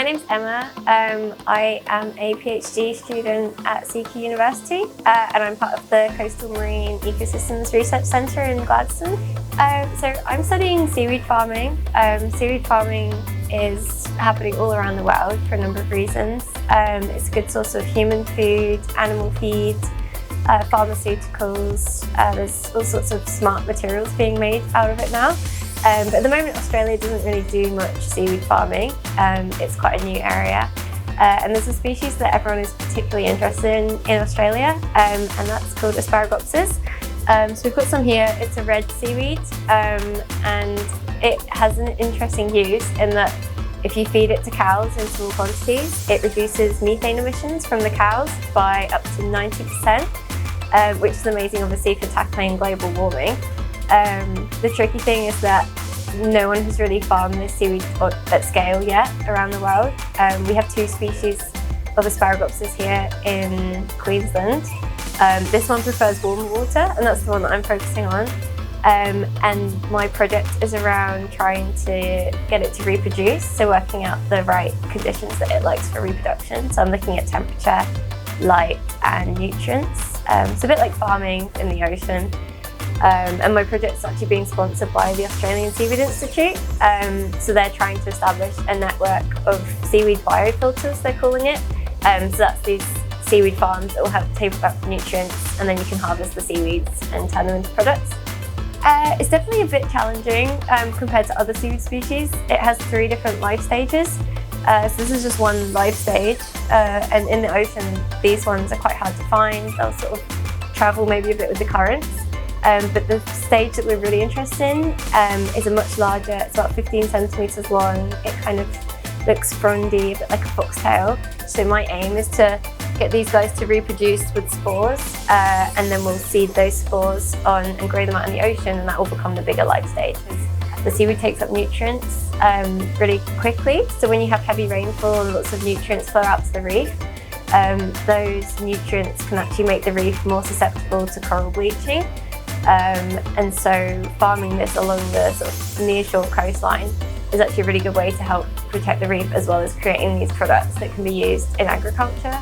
my name's Emma. I am a PhD student at CQUniversity and I'm part of the Coastal Marine Ecosystems Research Centre in Gladstone. So I'm studying seaweed farming. Seaweed farming is happening all around the world for a number of reasons. It's a good source of human food, animal feed, pharmaceuticals. There's all sorts of smart materials being made out of it now. But at the moment, Australia doesn't really do much seaweed farming. It's quite a new area. And there's a species that everyone is particularly interested in Australia, and that's called Asparagopsis. So we've got some here. It's a red seaweed, and it has an interesting use in that if you feed it to cows in small quantities, it reduces methane emissions from the cows by up to 90%, which is amazing, obviously, for tackling global warming. The tricky thing is that no one has really farmed this seaweed at scale yet around the world. We have two species of Asparagopsis here in Queensland. This one prefers warmer water, and that's the one that I'm focusing on. And my project is around trying to get it to reproduce, so working out the right conditions that it likes for reproduction. So I'm looking at temperature, light, and nutrients. It's a bit like farming in the ocean. And my project's actually being sponsored by the Australian Seaweed Institute. So they're trying to establish a network of seaweed biofilters, they're calling it. So that's these seaweed farms that will have table back nutrients, and then you can harvest the seaweeds and turn them into products. It's definitely a bit challenging compared to other seaweed species. It has 3 different life stages. So this is just one life stage. And in the ocean, these ones are quite hard to find. They'll sort of travel maybe a bit with the currents. But the stage that we're really interested in is a much larger, it's about 15 centimetres long. It kind of looks frondy, a bit like a foxtail. So my aim is to get these guys to reproduce with spores, and then we'll seed those spores on and grow them out in the ocean, and that will become the bigger life stage. The seaweed takes up nutrients really quickly, so when you have heavy rainfall and lots of nutrients flow out to the reef, those nutrients can actually make the reef more susceptible to coral bleaching. And so farming this along the sort of nearshore coastline is actually a really good way to help protect the reef, as well as creating these products that can be used in agriculture.